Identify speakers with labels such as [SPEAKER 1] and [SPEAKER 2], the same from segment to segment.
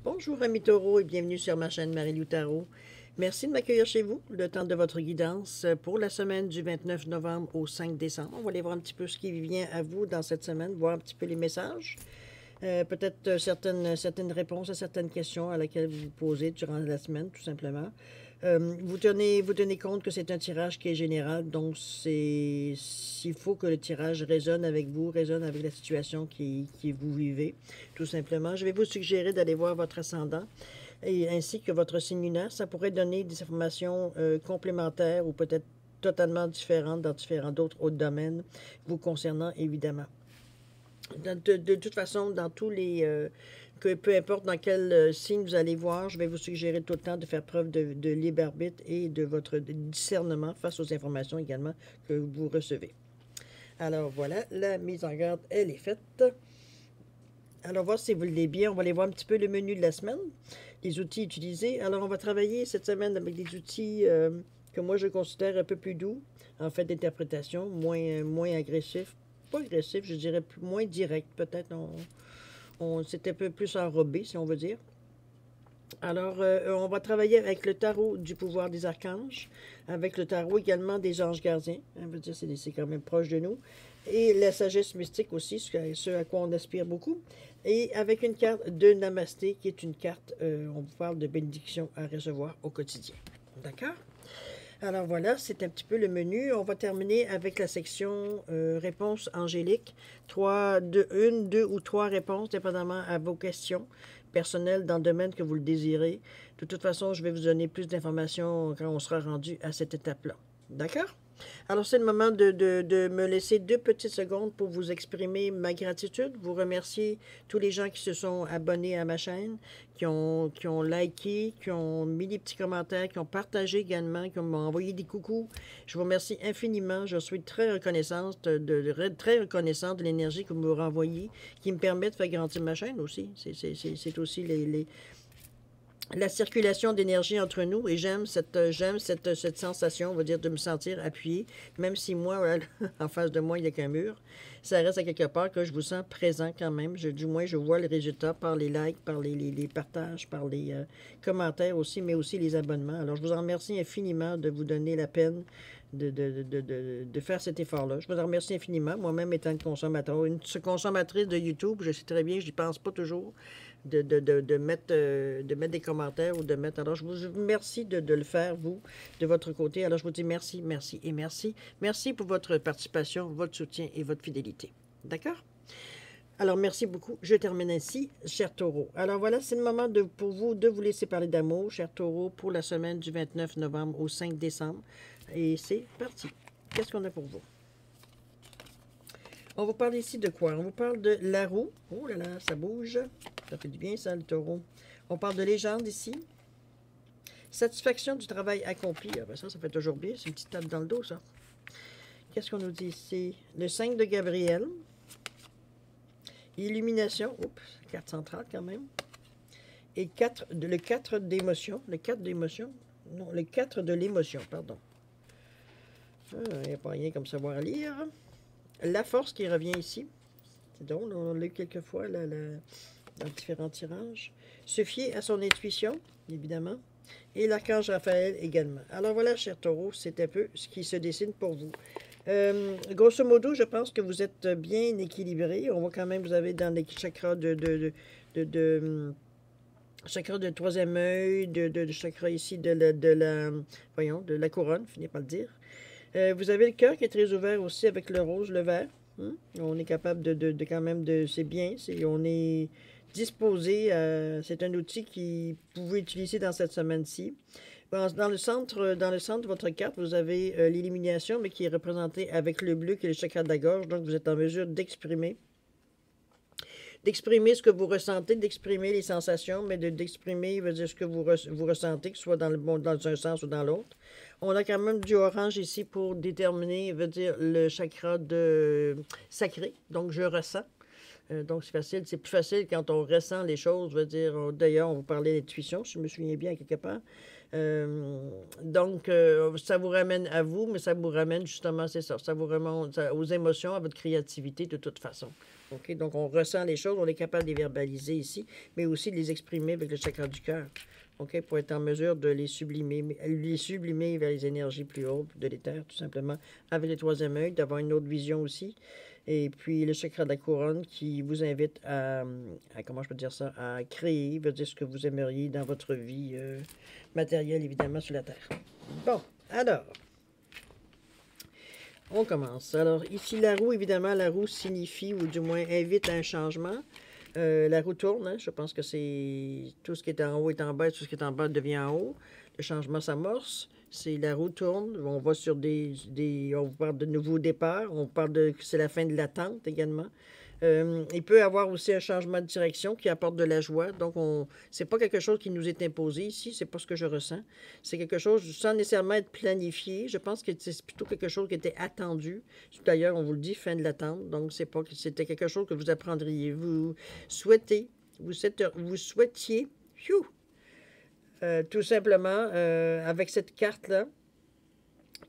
[SPEAKER 1] Bonjour amis taureaux et bienvenue sur ma chaîne Marie-Lou Tarot. Merci de m'accueillir chez vous, le temps de votre guidance pour la semaine du 29 novembre au 5 décembre. On va aller voir un petit peu ce qui vient à vous dans cette semaine, voir un petit peu les messages, peut-être certaines réponses à certaines questions à laquelle vous vous posez durant la semaine, tout simplement. Vous tenez compte que c'est un tirage qui est général, donc s'il faut que le tirage résonne avec vous, résonne avec la situation qui vous vivez, tout simplement. Je vais vous suggérer d'aller voir votre ascendant et ainsi que votre signe lunaire. Ça pourrait donner des informations complémentaires ou peut-être totalement différentes dans différents d'autres autres domaines vous concernant, évidemment. De toute façon, dans tous les... que peu importe dans quel signe vous allez voir, je vais vous suggérer tout le temps de faire preuve de libre arbitre et de votre discernement face aux informations également que vous recevez. Alors voilà, la mise en garde, elle est faite. Alors, voir si vous voulez bien, on va aller voir un petit peu le menu de la semaine, les outils utilisés. Alors, on va travailler cette semaine avec des outils que moi je considère un peu plus doux, en fait, d'interprétation, moins agressifs. Pas agressif, je dirais moins direct, peut-être. C'est un peu plus enrobé, si on veut dire. Alors, on va travailler avec le tarot du pouvoir des archanges, avec le tarot également des anges gardiens. On veut dire c'est quand même proche de nous. Et la sagesse mystique aussi, ce à quoi on aspire beaucoup. Et avec une carte de Namasté, qui est une carte, on vous parle de bénédiction à recevoir au quotidien. D'accord? Alors voilà, c'est un petit peu le menu. On va terminer avec la section réponses angéliques. Une, deux ou trois réponses, dépendamment à vos questions personnelles dans le domaine que vous le désirez. De toute façon, je vais vous donner plus d'informations quand on sera rendu à cette étape-là. D'accord? Alors, c'est le moment de me laisser 2 petites secondes pour vous exprimer ma gratitude, vous remercier tous les gens qui se sont abonnés à ma chaîne, qui ont liké, qui ont mis des petits commentaires, qui ont partagé également, qui m'ont envoyé des coucous. Je vous remercie infiniment. Je suis très reconnaissante très reconnaissante de l'énergie que vous me renvoyez, qui me permet de faire grandir ma chaîne aussi. C'est aussi la circulation d'énergie entre nous et j'aime cette sensation, on va dire, de me sentir appuyé, même si moi, en face de moi, il n'y a qu'un mur. Ça reste à quelque part que je vous sens présent quand même. Du moins, je vois le résultat par les likes, par les partages, par les commentaires aussi, mais aussi les abonnements. Alors, je vous en remercie infiniment de vous donner la peine de faire cet effort-là. Je vous en remercie infiniment. Moi-même, étant une consommatrice de YouTube, je sais très bien, je n'y pense pas toujours de mettre des commentaires ou de mettre... Alors, je vous remercie de le faire, vous, de votre côté. Alors, je vous dis merci, merci et merci. Merci pour votre participation, votre soutien et votre fidélité. D'accord? Alors, merci beaucoup. Je termine ainsi, cher taureau. Alors, voilà, c'est le moment pour vous de vous laisser parler d'amour, cher taureau, pour la semaine du 29 novembre au 5 décembre. Et c'est parti. Qu'est-ce qu'on a pour vous? On vous parle ici de quoi? On vous parle de la roue. Oh là là, ça bouge. Ça fait du bien, ça, le taureau. On parle de légende ici. Satisfaction du travail accompli. Ah ben ça fait toujours bien. C'est une petite tape dans le dos, ça. Qu'est-ce qu'on nous dit ici? Le 5 de Gabriel. Illumination. Oups, carte centrale quand même. Et le 4 d'émotion. Le 4 d'émotion. Non, le 4 de l'émotion, pardon. Il n'y a pas rien comme savoir lire. La force qui revient ici. C'est drôle, on l'a eu quelques fois là, dans différents tirages. Se fier à son intuition, évidemment. Et l'archange Raphaël également. Alors voilà, cher taureau, c'est un peu ce qui se dessine pour vous. Grosso modo, je pense que vous êtes bien équilibré. On voit quand même, vous avez dans les chakras chakra de troisième œil, de chakra ici de la couronne, finis par le dire. Vous avez le cœur qui est très ouvert aussi avec le rose, le vert. On est capable quand même de... C'est bien, on est disposé. C'est un outil que vous pouvez utiliser dans cette semaine-ci. Dans le centre de votre carte, vous avez l'illumination, mais qui est représentée avec le bleu, qui est le chakra de la gorge. Donc, vous êtes en mesure d'exprimer ce que vous ressentez, d'exprimer les sensations, mais d'exprimer ce que vous ressentez, que ce soit dans un sens ou dans l'autre. On a quand même du orange ici pour déterminer, le chakra sacré. Donc, je ressens. Donc, c'est facile. C'est plus facile quand on ressent les choses. Je veux dire, d'ailleurs, on vous parlait d'intuition, si je me souviens bien, quelque part. Donc, ça vous ramène à vous, mais ça vous ramène justement, c'est ça, ça vous remonte aux émotions, à votre créativité de toute façon. OK? Donc, on ressent les choses, on est capable de les verbaliser ici, mais aussi de les exprimer avec le chakra du cœur. OK? Pour être en mesure de les sublimer vers les énergies plus hautes de l'éther, tout simplement, avec le troisième œil, d'avoir une autre vision aussi. Et puis le chakra de la couronne qui vous invite comment je peux dire ça, à créer, veut dire ce que vous aimeriez dans votre vie matérielle, évidemment, sur la Terre. Bon, alors, on commence. Alors, ici, la roue, évidemment, la roue signifie, ou du moins invite à un changement. La roue tourne, hein, je pense que c'est tout ce qui est en haut est en bas, tout ce qui est en bas devient en haut. Le changement s'amorce. C'est la roue tourne. On va sur on vous parle de nouveaux départs. On parle de c'est la fin de l'attente également. Il peut y avoir aussi un changement de direction qui apporte de la joie. Donc, c'est pas quelque chose qui nous est imposé ici. C'est pas ce que je ressens. C'est quelque chose sans nécessairement être planifié. Je pense que c'est plutôt quelque chose qui était attendu. D'ailleurs, on vous le dit, fin de l'attente. Donc, c'est pas que c'était quelque chose que vous apprendriez. Vous souhaitiez, phew, tout simplement, avec cette carte-là,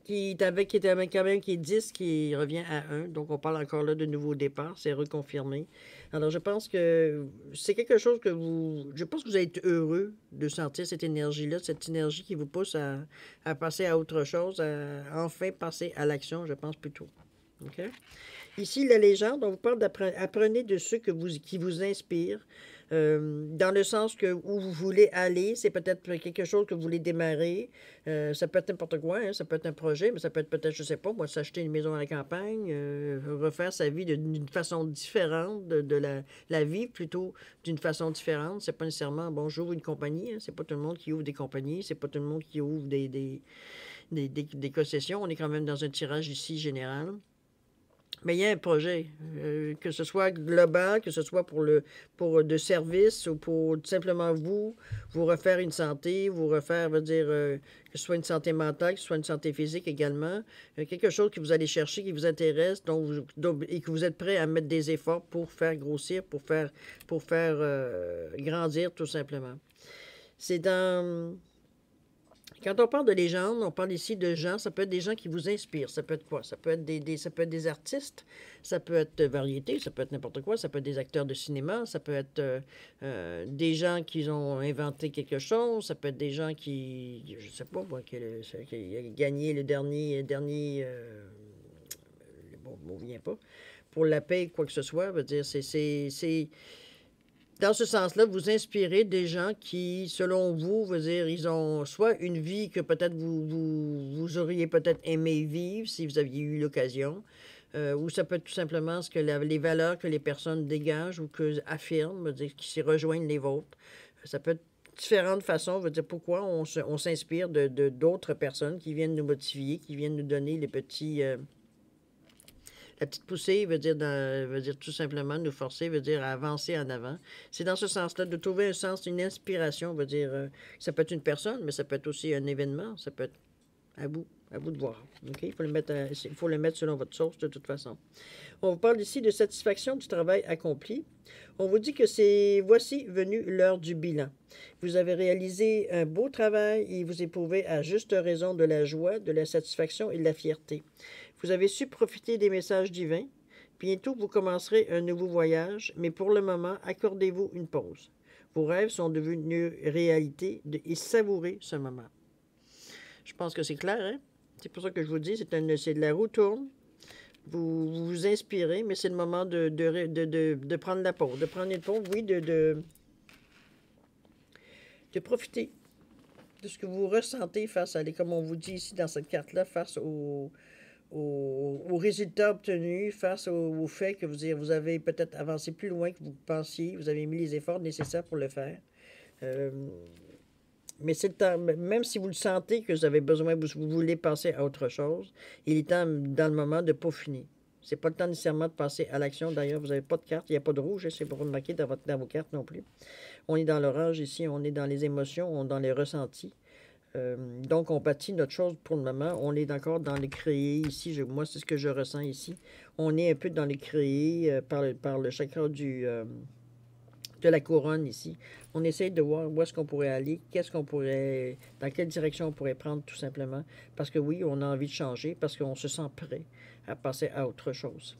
[SPEAKER 1] qui est quand même qui est 10, qui revient à 1. Donc, on parle encore là de nouveau départ. C'est reconfirmé. Alors, je pense que c'est quelque chose que je pense que vous allez être heureux de sentir cette énergie-là, cette énergie qui vous pousse à passer à autre chose, à enfin passer à l'action, je pense plutôt. OK? Ici, la légende, on vous parle d'apprenez de ceux qui vous inspirent. Dans le sens que où vous voulez aller, c'est peut-être quelque chose que vous voulez démarrer. Ça peut être n'importe quoi, hein, ça peut être un projet, mais ça peut être peut-être, je sais pas, moi, s'acheter une maison à la campagne, refaire sa vie d'une façon différente, la vivre plutôt d'une façon différente. C'est pas nécessairement, bon, j'ouvre une compagnie, hein, c'est pas tout le monde qui ouvre des compagnies, c'est pas tout le monde qui ouvre des concessions. On est quand même dans un tirage ici général. Mais il y a un projet, que ce soit global, que ce soit pour de service ou pour simplement vous refaire une santé, vous refaire, veut dire, que ce soit une santé mentale, que ce soit une santé physique également, quelque chose que vous allez chercher, qui vous intéresse, et que vous êtes prêt à mettre des efforts pour faire grossir, pour faire grandir tout simplement. C'est dans... Quand on parle de légende, on parle ici de gens, ça peut être des gens qui vous inspirent. Ça peut être quoi? Ça peut être ça peut être des artistes, ça peut être variété, ça peut être n'importe quoi, ça peut être des acteurs de cinéma, ça peut être des gens qui ont inventé quelque chose, ça peut être des gens qui, je sais pas moi, qui a gagné le dernier bon, je ne me souviens pas, pour la paix, quoi que ce soit, veut dire, c'est dans ce sens-là, vous inspirez des gens qui, selon vous, veut dire, ils ont soit une vie que peut-être vous auriez peut-être aimé vivre si vous aviez eu l'occasion, ou ça peut être tout simplement ce que les valeurs que les personnes dégagent ou que affirment, veut dire, qui s'y rejoignent les vôtres. Ça peut être différentes façons, veut dire pourquoi on s'inspire d'autres personnes qui viennent nous motiver, qui viennent nous donner les petits... La petite poussée veut dire tout simplement nous forcer, veut dire avancer en avant. C'est dans ce sens-là, de trouver un sens, une inspiration, veut dire, ça peut être une personne, mais ça peut être aussi un événement, ça peut être à vous de voir. OK? Il faut le mettre selon votre source de toute façon. On vous parle ici de satisfaction du travail accompli. On vous dit que voici venu l'heure du bilan. Vous avez réalisé un beau travail et vous éprouvez à juste raison de la joie, de la satisfaction et de la fierté. Vous avez su profiter des messages divins. Bientôt, vous commencerez un nouveau voyage, mais pour le moment, accordez-vous une pause. Vos rêves sont devenus réalité et savourez ce moment. Je pense que c'est clair, hein? C'est pour ça que je vous dis, c'est de la roue tourne. Vous vous inspirez, mais c'est le moment de prendre la pause. De prendre une pause, oui, de profiter de ce que vous ressentez face à, comme on vous dit ici dans cette carte-là, face aux résultats obtenus, face au fait que vous avez peut-être avancé plus loin que vous pensiez, vous avez mis les efforts nécessaires pour le faire. Mais c'est le temps, même si vous le sentez que vous avez besoin, vous voulez passer à autre chose, il est temps, dans le moment, de peaufiner. C'est pas le temps nécessairement de passer à l'action. D'ailleurs, vous n'avez pas de carte, il n'y a pas de rouge, c'est pour remarquer dans vos cartes non plus. On est dans l'orange ici, on est dans les émotions, on est dans les ressentis. Donc, on bâtit notre chose pour le moment. On est encore dans les créés ici. Moi, c'est ce que je ressens ici. On est un peu dans les créés par le chakra de la couronne ici. On essaie de voir où est-ce qu'on pourrait aller, dans quelle direction on pourrait prendre tout simplement. Parce que oui, on a envie de changer, parce qu'on se sent prêt à passer à autre chose.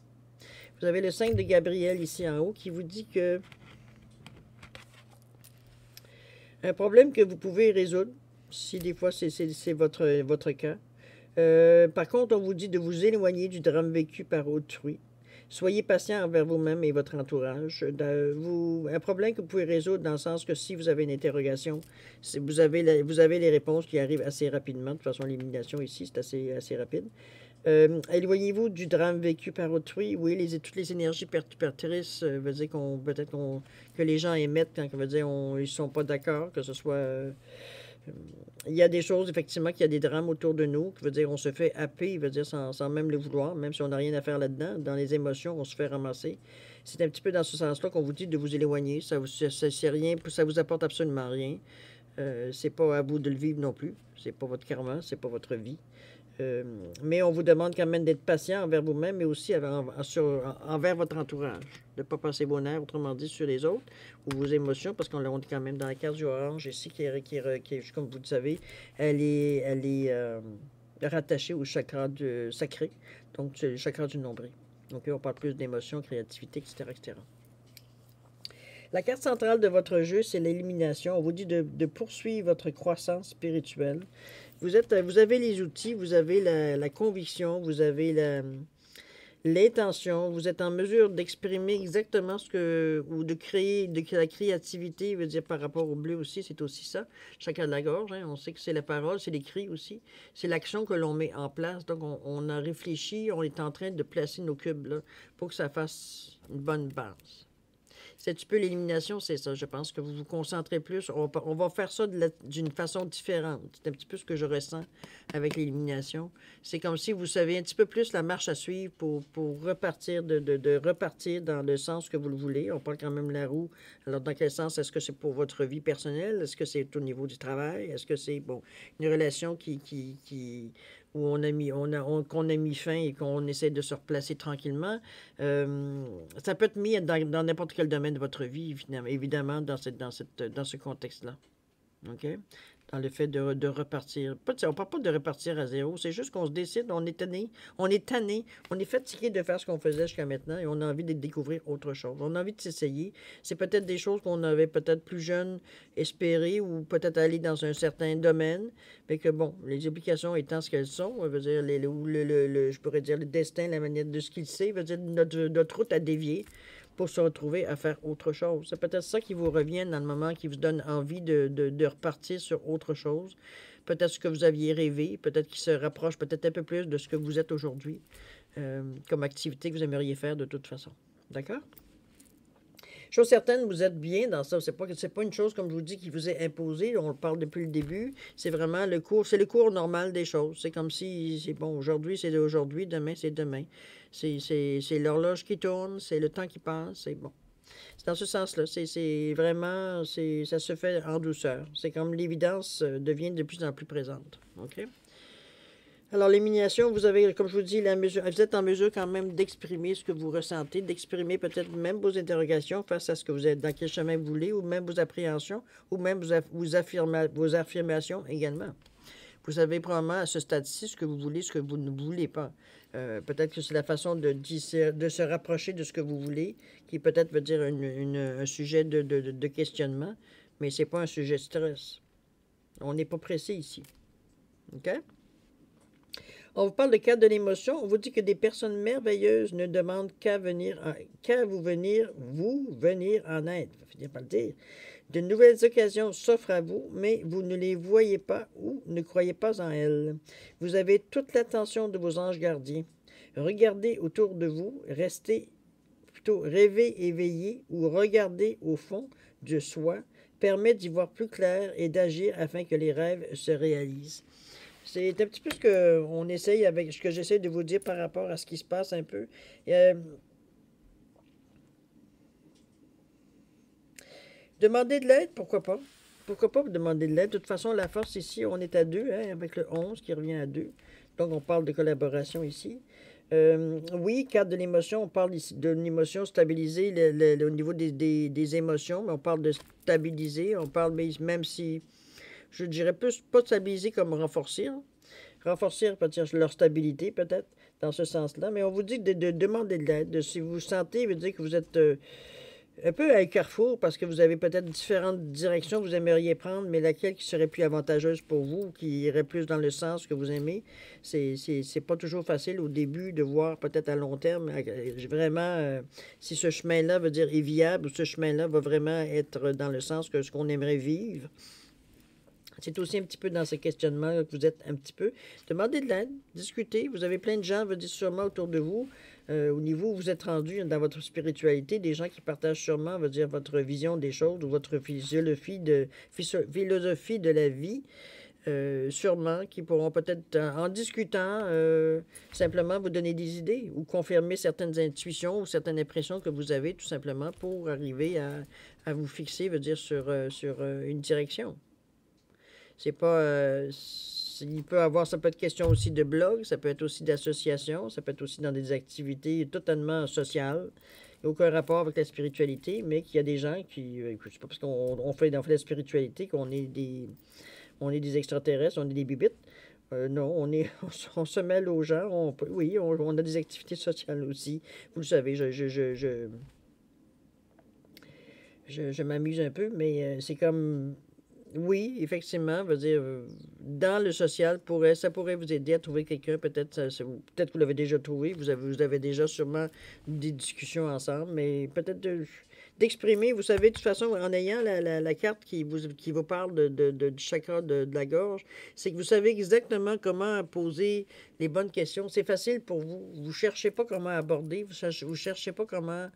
[SPEAKER 1] Vous avez le 5 de Gabriel ici en haut qui vous dit que un problème que vous pouvez résoudre, si des fois c'est votre cas. Par contre, on vous dit de vous éloigner du drame vécu par autrui. Soyez patient envers vous-même et votre entourage. Un problème que vous pouvez résoudre dans le sens que si vous avez une interrogation, vous avez les réponses qui arrivent assez rapidement. De toute façon, l'élimination ici, c'est assez rapide. Éloignez-vous du drame vécu par autrui. Oui, toutes les énergies perturbatrices veut dire que les gens émettent quand veut dire ils ne sont pas d'accord, que ce soit... il y a des choses, effectivement, qu'il y a des drames autour de nous, qui veut dire on se fait happer, veut dire sans même le vouloir, même si on n'a rien à faire là-dedans. Dans les émotions, on se fait ramasser. C'est un petit peu dans ce sens-là qu'on vous dit de vous éloigner. C'est rien, ça vous apporte absolument rien. C'est pas à vous de le vivre non plus. C'est pas votre karma, c'est pas votre vie. Mais on vous demande quand même d'être patient envers vous-même, mais aussi envers votre entourage. De ne pas passer vos nerfs, autrement dit, sur les autres ou vos émotions, parce qu'on est quand même dans la carte du orange ici, qui est, comme vous le savez, elle est rattachée au chakra sacré, donc c'est le chakra du nombril. Donc on parle plus d'émotions, créativité, etc., etc. La carte centrale de votre jeu, c'est l'élimination. On vous dit de poursuivre votre croissance spirituelle. Vous avez les outils, vous avez la conviction, vous avez l'intention, vous êtes en mesure d'exprimer exactement ou de créer de la créativité, veut dire par rapport au bleu aussi, c'est aussi ça, chacun de la gorge, hein, on sait que c'est la parole, c'est l'écrit aussi, c'est l'action que l'on met en place, donc on a réfléchi, on est en train de placer nos cubes là pour que ça fasse une bonne base. C'est un petit peu l'élimination, c'est ça. Je pense que vous vous concentrez plus. On va faire ça d'une façon différente. C'est un petit peu ce que je ressens avec l'élimination. C'est comme si vous savez un petit peu plus la marche à suivre pour repartir, de repartir dans le sens que vous le voulez. On parle quand même de la roue. Alors, dans quel sens? Est-ce que c'est pour votre vie personnelle? Est-ce que c'est au niveau du travail? Est-ce que c'est, une relation où qu'on a mis fin et qu'on essaie de se replacer tranquillement? Ça peut être mis dans n'importe quel domaine de votre vie, évidemment, dans ce contexte-là. OK? Dans le fait de repartir. On ne parle pas de repartir à zéro, c'est juste qu'on se décide, on est tanné, on est fatigué de faire ce qu'on faisait jusqu'à maintenant et on a envie de découvrir autre chose. On a envie de s'essayer. C'est peut-être des choses qu'on avait peut-être plus jeunes espérées ou peut-être aller dans un certain domaine, mais que bon, les implications étant ce qu'elles sont, veut dire, je pourrais dire le destin, la manière de ce qu'il sait, veut dire notre route à dévier pour se retrouver à faire autre chose. C'est peut-être ça qui vous revient dans le moment, qui vous donne envie de repartir sur autre chose. Peut-être ce que vous aviez rêvé, peut-être qui se rapproche peut-être un peu plus de ce que vous êtes aujourd'hui, comme activité que vous aimeriez faire de toute façon. D'accord? Chose certaine, vous êtes bien dans ça. C'est pas une chose, comme je vous dis, qui vous est imposée. On le parle depuis le début. C'est vraiment le cours normal des choses. C'est comme si, c'est bon, aujourd'hui, c'est aujourd'hui, demain, c'est demain. C'est l'horloge qui tourne, c'est le temps qui passe, c'est bon. C'est dans ce sens-là. C'est vraiment, ça se fait en douceur. C'est comme l'évidence devient de plus en plus présente. OK? Alors, l'élimination, vous avez, comme je vous dis, vous êtes en mesure quand même d'exprimer ce que vous ressentez, d'exprimer peut-être même vos interrogations face à ce que vous êtes, dans quel chemin vous voulez, ou même vos appréhensions, ou même vos affirmations également. Vous savez probablement à ce stade-ci ce que vous voulez, ce que vous ne voulez pas. Peut-être que c'est la façon de se rapprocher de ce que vous voulez, qui peut-être veut dire un sujet de questionnement, mais ce n'est pas un sujet de stress. On n'est pas pressé ici. OK? On vous parle de cadre de l'émotion. On vous dit que des personnes merveilleuses ne demandent qu'à vous venir en aide. Je vais finir par le dire. De nouvelles occasions s'offrent à vous, mais vous ne les voyez pas ou ne croyez pas en elles. Vous avez toute l'attention de vos anges gardiens. Regardez autour de vous, rêvez éveillé ou regardez au fond de soi permet d'y voir plus clair et d'agir afin que les rêves se réalisent. C'est un petit peu ce que j'essaie de vous dire par rapport à ce qui se passe un peu. Demandez de l'aide, pourquoi pas. pourquoi pas vous demander de l'aide? De toute façon, la force ici, on est à 2, hein, avec le 11 qui revient à 2. Donc, on parle de collaboration ici. Oui, cadre de l'émotion, on parle ici de l'émotion stabilisée au niveau des émotions, mais on parle de stabiliser, on parle, mais même si, je dirais plus, pas de stabiliser comme renforcer, hein. Renforcer peut-être leur stabilité, peut-être, dans ce sens-là, mais on vous dit de demander de l'aide. Si vous sentez, veut dire que vous êtes un peu à un carrefour parce que vous avez peut-être différentes directions que vous aimeriez prendre, mais laquelle qui serait plus avantageuse pour vous, qui irait plus dans le sens que vous aimez. C'est pas toujours facile au début de voir peut-être à long terme vraiment si ce chemin-là veut dire est viable ou ce chemin-là va vraiment être dans le sens que ce qu'on aimerait vivre. C'est aussi un petit peu dans ce questionnement que vous êtes un petit peu. Demandez de l'aide, discutez. Vous avez plein de gens, vous dites sûrement autour de vous, au niveau où vous êtes rendu dans votre spiritualité, des gens qui partagent sûrement, veut dire, votre vision des choses ou votre philosophie de la vie, sûrement, qui pourront peut-être, en discutant, simplement vous donner des idées ou confirmer certaines intuitions ou certaines impressions que vous avez, tout simplement, pour arriver à vous fixer, veut dire, sur une direction. C'est pas. Il peut avoir, ça peut être question aussi de blog, ça peut être aussi d'association, ça peut être aussi dans des activités totalement sociales. Il n'y a aucun rapport avec la spiritualité, mais qu'il y a des gens qui. C'est pas parce qu'on fait, dans la spiritualité on est des extraterrestres, on est des bibites. Non, on se mêle aux gens. Oui, on a des activités sociales aussi. Vous le savez, je m'amuse un peu, mais c'est comme oui, effectivement, veut dire, dans le social, ça pourrait vous aider à trouver quelqu'un, peut-être peut-être que vous l'avez déjà trouvé, vous avez déjà sûrement des discussions ensemble, mais peut-être d'exprimer, vous savez, de toute façon, en ayant la carte qui vous parle du chakra de la gorge, c'est que vous savez exactement comment poser les bonnes questions. C'est facile pour vous. Vous ne cherchez pas comment aborder, vous cherchez pas comment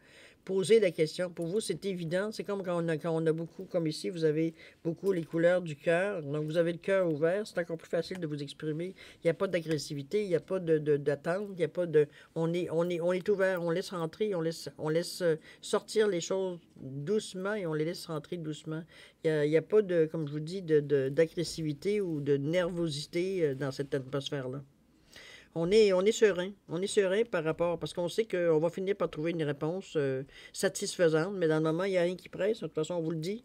[SPEAKER 1] poser la question. Pour vous, c'est évident. C'est comme quand on a beaucoup, comme ici, vous avez beaucoup les couleurs du cœur. Donc, vous avez le cœur ouvert. C'est encore plus facile de vous exprimer. Il n'y a pas d'agressivité, il n'y a pas d'attente, il n'y a pas de... On est ouvert, on laisse rentrer, on laisse sortir les choses doucement et on les laisse rentrer doucement. Il y a pas de, comme je vous dis, d'agressivité ou de nervosité dans cette atmosphère-là. On est serein. On est serein par rapport, parce qu'on sait qu'on va finir par trouver une réponse satisfaisante, mais dans le moment, il n'y a rien qui presse. De toute façon, on vous le dit.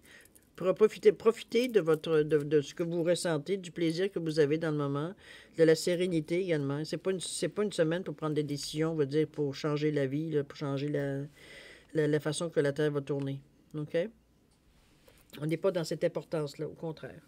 [SPEAKER 1] Profitez de ce que vous ressentez, du plaisir que vous avez dans le moment, de la sérénité également. C'est pas une semaine pour prendre des décisions, on va dire, pour changer la vie, là, pour changer la façon que la Terre va tourner. OK? On n'est pas dans cette importance-là, au contraire.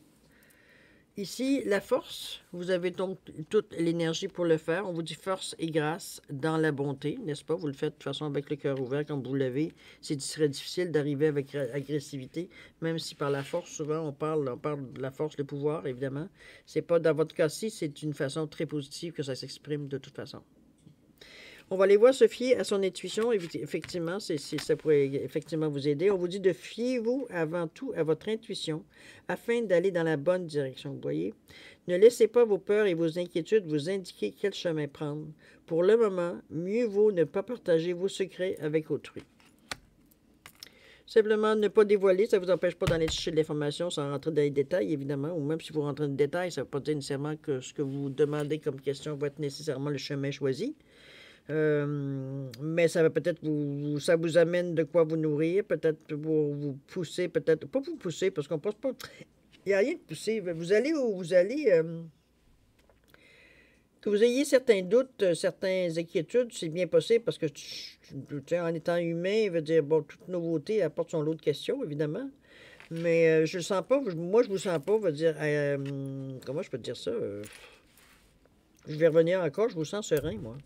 [SPEAKER 1] Ici, la force, vous avez donc toute l'énergie pour le faire. On vous dit force et grâce dans la bonté, n'est-ce pas? Vous le faites de toute façon avec le cœur ouvert, comme vous l'avez. Ce serait difficile d'arriver avec agressivité, même si par la force, souvent, on parle de la force, le pouvoir, évidemment. C'est pas, dans votre cas-ci, c'est une façon très positive que ça s'exprime de toute façon. On va aller voir se fier à son intuition. Effectivement, ça pourrait effectivement vous aider. On vous dit de fiez-vous avant tout à votre intuition afin d'aller dans la bonne direction. Vous voyez? Ne laissez pas vos peurs et vos inquiétudes vous indiquer quel chemin prendre. Pour le moment, mieux vaut ne pas partager vos secrets avec autrui. Simplement, ne pas dévoiler, ça ne vous empêche pas d'aller chercher de l'information sans rentrer dans les détails, évidemment, ou même si vous rentrez dans les détails, ça ne veut pas dire nécessairement que ce que vous demandez comme question va être nécessairement le chemin choisi. Mais ça va peut-être ça vous amène de quoi vous nourrir, peut-être pour vous pousser, peut-être pas vous pousser, parce qu'on pense pas. Il n'y a rien de poussé. Vous allez où vous allez. Que vous ayez certains doutes, certaines inquiétudes, c'est bien possible parce que en étant humain, veut dire, bon, toute nouveauté apporte son lot de questions, évidemment. Mais je le sens pas, moi je vous sens pas, veut dire, comment je peux dire ça? Je vais revenir encore, je vous sens serein, moi,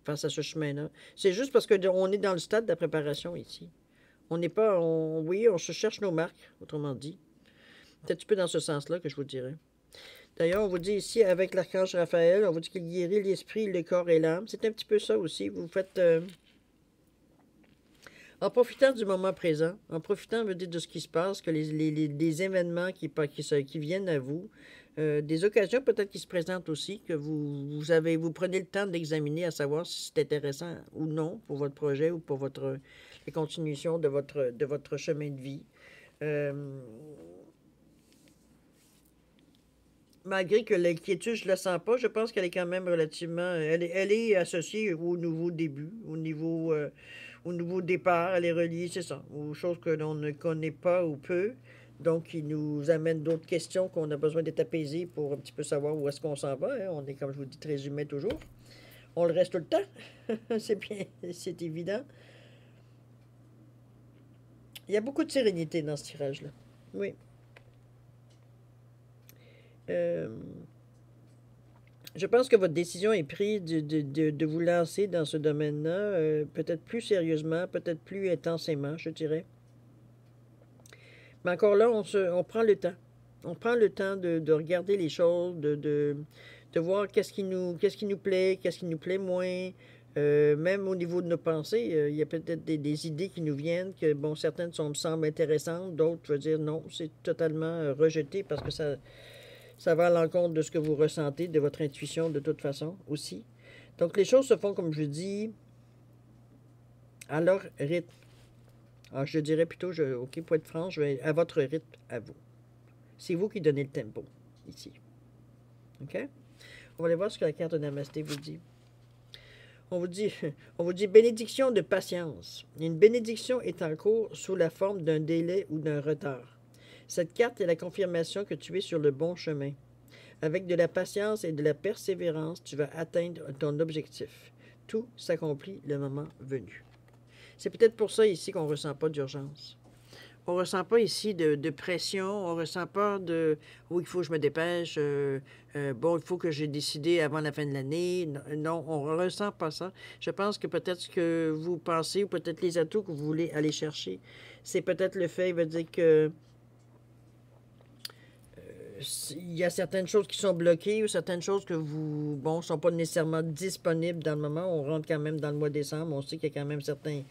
[SPEAKER 1] face à ce chemin-là. C'est juste parce qu'on est dans le stade de la préparation ici. On n'est pas, oui, on se cherche nos marques, autrement dit. C'est un petit peu dans ce sens-là que je vous dirais. D'ailleurs, on vous dit ici, avec l'archange Raphaël, on vous dit qu'il guérit l'esprit, le corps et l'âme. C'est un petit peu ça aussi. Vous faites... en profitant du moment présent, en profitant, veut dire, de ce qui se passe, que les événements qui viennent à vous, des occasions peut-être qui se présentent aussi, que vous prenez le temps d'examiner à savoir si c'est intéressant ou non pour votre projet ou pour la continuation de votre chemin de vie. malgré que l'inquiétude, je ne la sens pas, je pense qu'elle est quand même relativement... elle est associée au nouveau début, au nouveau départ. Elle est reliée, c'est ça, aux choses que l'on ne connaît pas ou peu. Donc, il nous amène d'autres questions qu'on a besoin d'être apaisés pour un petit peu savoir où est-ce qu'on s'en va, hein. On est, comme je vous dis, très humain toujours. On le reste tout le temps. C'est bien, c'est évident. Il y a beaucoup de sérénité dans ce tirage-là. Oui. Euh, je pense que votre décision est prise de vous lancer dans ce domaine-là, peut-être plus sérieusement, peut-être plus intensément, je dirais. Mais encore là, on prend le temps. On prend le temps de regarder les choses, de voir qu'est-ce qui nous plaît, qu'est-ce qui nous plaît moins. Même au niveau de nos pensées, il y a peut-être des idées qui nous viennent, que, bon, certaines me semblent intéressantes, d'autres, je veux dire, non, c'est totalement rejeté parce que ça va à l'encontre de ce que vous ressentez, de votre intuition, de toute façon, aussi. Donc, les choses se font, comme je dis, à leur rythme. Alors, je dirais plutôt, OK, pour être franc, je vais à votre rythme, à vous. C'est vous qui donnez le tempo, ici. OK? On va aller voir ce que la carte de Namasté vous dit. On vous dit, on vous dit bénédiction de patience. Une bénédiction est en cours sous la forme d'un délai ou d'un retard. Cette carte est la confirmation que tu es sur le bon chemin. Avec de la patience et de la persévérance, tu vas atteindre ton objectif. Tout s'accomplit le moment venu. C'est peut-être pour ça ici qu'on ne ressent pas d'urgence. On ne ressent pas ici de pression, on ne ressent pas de «oui, il faut que je me dépêche, bon, il faut que j'ai décidé avant la fin de l'année». Non, on ne ressent pas ça. Je pense que peut-être ce que vous pensez ou peut-être les atouts que vous voulez aller chercher, c'est peut-être le fait, il veut dire que il y a certaines choses qui sont bloquées ou certaines choses que vous, bon, sont pas nécessairement disponibles dans le moment. On rentre quand même dans le mois de décembre. On sait qu'il y a quand même certains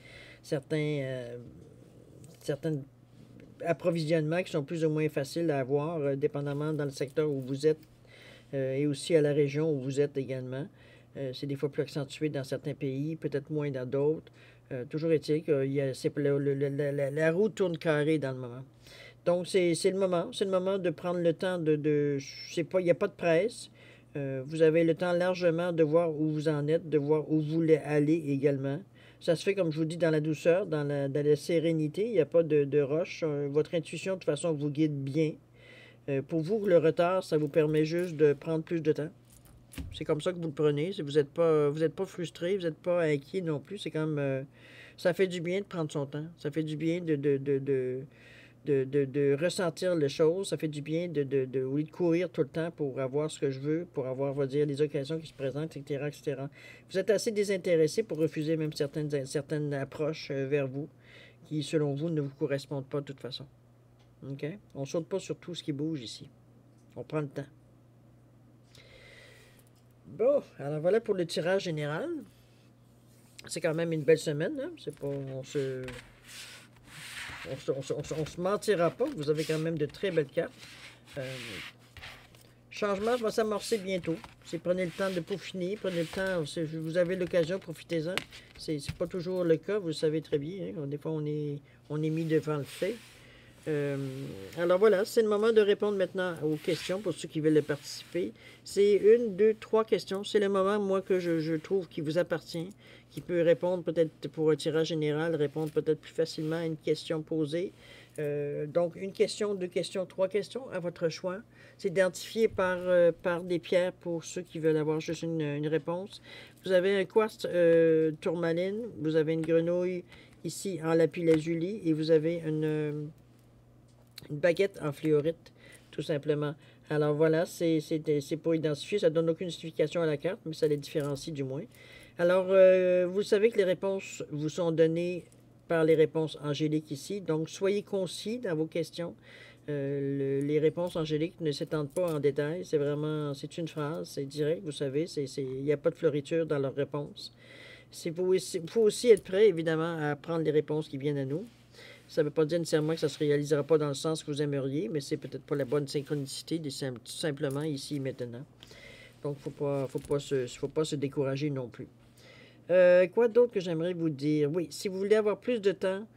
[SPEAKER 1] approvisionnements qui sont plus ou moins faciles à avoir, dépendamment dans le secteur où vous êtes et aussi à la région où vous êtes également. C'est des fois plus accentué dans certains pays, peut-être moins dans d'autres. Toujours est-il que la roue tourne carrée dans le moment. Donc, c'est le moment de prendre le temps c'est pas, il n'y a pas de presse. Vous avez le temps largement de voir où vous en êtes, de voir où vous voulez aller également. Ça se fait, comme je vous dis, dans la douceur, dans la sérénité. Il n'y a pas de rush. Votre intuition, de toute façon, vous guide bien. Pour vous, le retard, ça vous permet juste de prendre plus de temps. C'est comme ça que vous le prenez. Vous êtes pas frustré, vous n'êtes pas inquiet non plus. C'est comme... ça fait du bien de prendre son temps. Ça fait du bien de ressentir les choses. Ça fait du bien au lieu de courir tout le temps pour avoir ce que je veux, pour avoir, on va dire, les occasions qui se présentent, etc., etc. Vous êtes assez désintéressé pour refuser même certaines approches vers vous qui, selon vous, ne vous correspondent pas de toute façon. OK? On ne saute pas sur tout ce qui bouge ici. On prend le temps. Bon, alors voilà pour le tirage général. C'est quand même une belle semaine, hein? C'est pas... On se mentira pas. Vous avez quand même de très belles cartes. Changement va s'amorcer bientôt. Prenez le temps de peaufiner, prenez le temps, vous avez l'occasion, profitez-en. C'est pas toujours le cas, vous le savez très bien. Hein? Des fois, on est mis devant le fait. Alors voilà, c'est le moment de répondre maintenant aux questions pour ceux qui veulent participer. C'est 1, 2, 3 questions. C'est le moment, moi, que je trouve qui vous appartient, qui peut répondre peut-être pour un tirage général, répondre peut-être plus facilement à une question posée. Donc, une question, 2 questions, 3 questions, à votre choix. C'est identifié par des pierres pour ceux qui veulent avoir juste une réponse. Vous avez un quartz tourmaline, vous avez une grenouille ici en lapis-lazuli et vous avez une baguette en fluorite, tout simplement. Alors voilà, c'est pour identifier. Ça ne donne aucune signification à la carte, mais ça les différencie du moins. Alors, vous savez que les réponses vous sont données par les réponses angéliques ici. Donc, soyez concis dans vos questions. Les réponses angéliques ne s'étendent pas en détail. C'est vraiment, c'est une phrase, c'est direct, vous savez. Il n'y a pas de floriture dans leurs réponses. Il faut aussi être prêt, évidemment, à prendre les réponses qui viennent à nous. Ça ne veut pas dire nécessairement que ça ne se réalisera pas dans le sens que vous aimeriez, mais c'est peut-être pas la bonne synchronicité, tout simplement ici et maintenant. Donc, il ne faut pas se décourager non plus. Quoi d'autre que j'aimerais vous dire? Oui, si vous voulez avoir plus de temps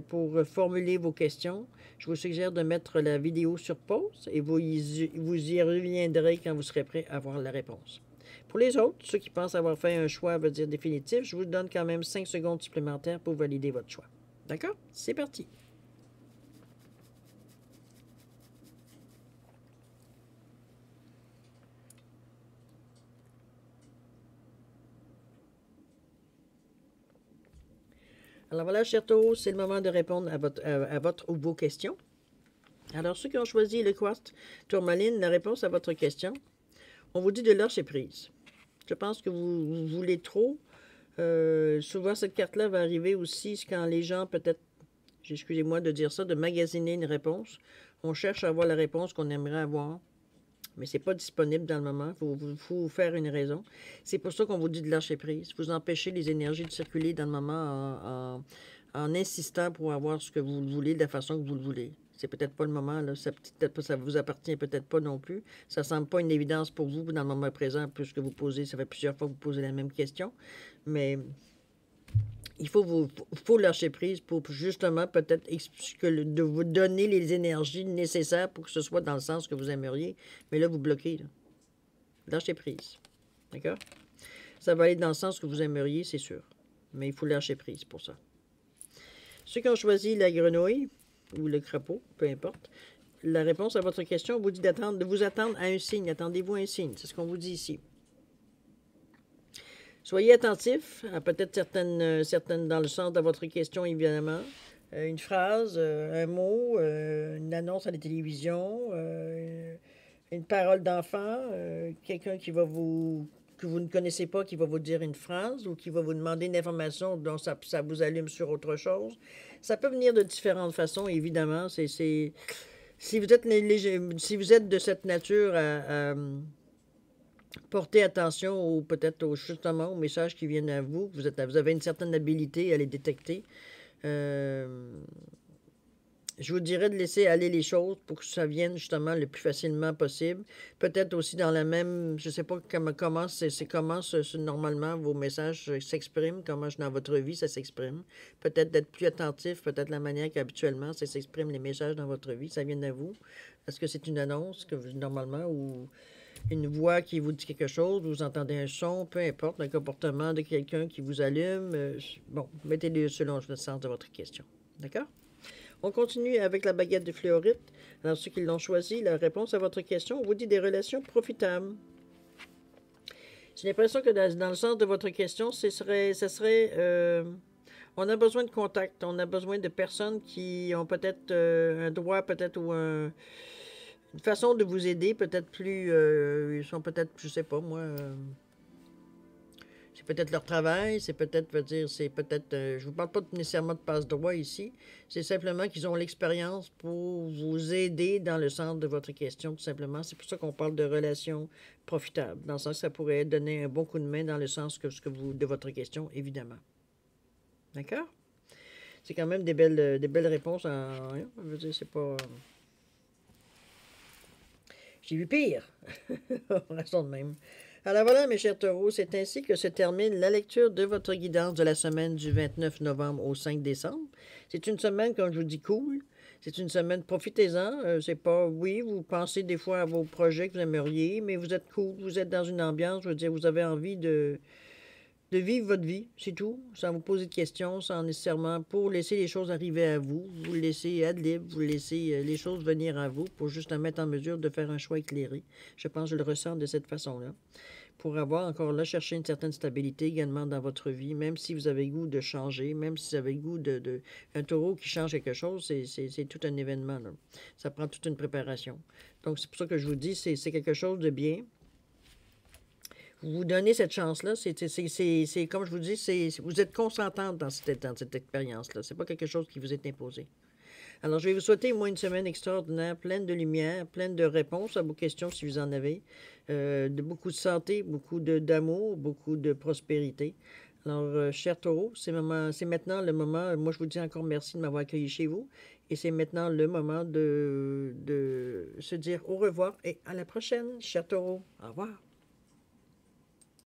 [SPEAKER 1] pour formuler vos questions. Je vous suggère de mettre la vidéo sur pause et vous y reviendrez quand vous serez prêt à avoir la réponse. Pour les autres, ceux qui pensent avoir fait un choix, veut dire définitif, je vous donne quand même 5 secondes supplémentaires pour valider votre choix. D'accord? C'est parti. Alors voilà, chers taureaux, c'est le moment de répondre à votre ou vos questions. Alors, ceux qui ont choisi le Quartz Tourmaline, la réponse à votre question, on vous dit de lâcher prise. Je pense que vous voulez trop. Souvent, cette carte-là va arriver aussi quand les gens, peut-être, excusez-moi de dire ça, de magasiner une réponse. On cherche à avoir la réponse qu'on aimerait avoir, mais ce n'est pas disponible dans le moment. Il faut faire une raison. C'est pour ça qu'on vous dit de lâcher prise. Vous empêchez les énergies de circuler dans le moment en insistant pour avoir ce que vous voulez de la façon que vous le voulez. C'est peut-être pas le moment, là. Ça vous appartient peut-être pas non plus. Ça semble pas une évidence pour vous dans le moment présent, puisque vous posez, ça fait plusieurs fois que vous posez la même question. Mais il faut lâcher prise pour justement peut-être de vous donner les énergies nécessaires pour que ce soit dans le sens que vous aimeriez. Mais là, vous bloquez. Là. Lâchez prise. D'accord? Ça va aller dans le sens que vous aimeriez, c'est sûr. Mais il faut lâcher prise pour ça. Ceux qui ont choisi la grenouille ou le crapaud, peu importe, la réponse à votre question, on vous dit de vous attendre à un signe. Attendez-vous à un signe. C'est ce qu'on vous dit ici. Soyez attentifs à peut-être certaines dans le sens de votre question, évidemment. Une phrase, un mot, une annonce à la télévision, une parole d'enfant, quelqu'un que vous ne connaissez pas, qui va vous dire une phrase ou qui va vous demander une information dont ça vous allume sur autre chose. Ça peut venir de différentes façons, évidemment. Si vous êtes de cette nature à portez attention peut-être justement aux messages qui viennent à vous. Vous avez une certaine habilité à les détecter. Je vous dirais de laisser aller les choses pour que ça vienne justement le plus facilement possible. Peut-être aussi dans la même... Je ne sais pas comment normalement vos messages s'expriment, comment dans votre vie ça s'exprime. Peut-être d'être plus attentif, peut-être la manière qu'habituellement ça s'exprime les messages dans votre vie, ça vient à vous. Est-ce que c'est une annonce que normalement ou une voix qui vous dit quelque chose, vous entendez un son, peu importe, un comportement de quelqu'un qui vous allume. Bon, mettez-le selon le sens de votre question. D'accord? On continue avec la baguette de fluorite. Alors, ceux qui l'ont choisi, la réponse à votre question, on vous dit des relations profitables. J'ai l'impression que dans le sens de votre question, ça serait on a besoin de contact, on a besoin de personnes qui ont peut-être un droit, peut-être, ou une façon de vous aider, peut-être plus... ils sont peut-être, je sais pas, moi... c'est peut-être leur travail, c'est peut-être, je vous parle pas nécessairement de passe-droit ici. C'est simplement qu'ils ont l'expérience pour vous aider dans le centre de votre question, tout simplement. C'est pour ça qu'on parle de relations profitables. Dans le sens que ça pourrait donner un bon coup de main dans le sens de votre question, évidemment. D'accord? C'est quand même des belles réponses. Je veux dire, c'est pas... J'ai vu pire. Restons de même. Alors voilà, mes chers taureaux, c'est ainsi que se termine la lecture de votre guidance de la semaine du 29 novembre au 5 décembre. C'est une semaine, comme je vous dis, cool. C'est une semaine, profitez-en. C'est pas, oui, vous pensez des fois à vos projets que vous aimeriez, mais vous êtes cool, vous êtes dans une ambiance, je veux dire, vous avez envie de vivre votre vie, c'est tout, sans vous poser de questions, sans nécessairement, pour laisser les choses arriver à vous, vous laissez ad libre, vous laissez les choses venir à vous, pour juste mettre en mesure de faire un choix éclairé. Je pense que je le ressens de cette façon-là. Pour avoir encore là, chercher une certaine stabilité également dans votre vie, même si vous avez le goût de changer, même si vous avez le goût un taureau qui change quelque chose, c'est tout un événement, là. Ça prend toute une préparation. Donc, c'est pour ça que je vous dis, c'est quelque chose de bien. Vous donnez cette chance-là, c'est comme je vous dis, vous êtes consentante dans cette expérience-là. C'est pas quelque chose qui vous est imposé. Alors, je vais vous souhaiter, moi, une semaine extraordinaire, pleine de lumière, pleine de réponses à vos questions, si vous en avez, de beaucoup de santé, beaucoup d'amour, beaucoup de prospérité. Alors, cher taureau, c'est maintenant le moment, moi, je vous dis encore merci de m'avoir accueilli chez vous, et c'est maintenant le moment de se dire au revoir et à la prochaine, cher taureau. Au revoir.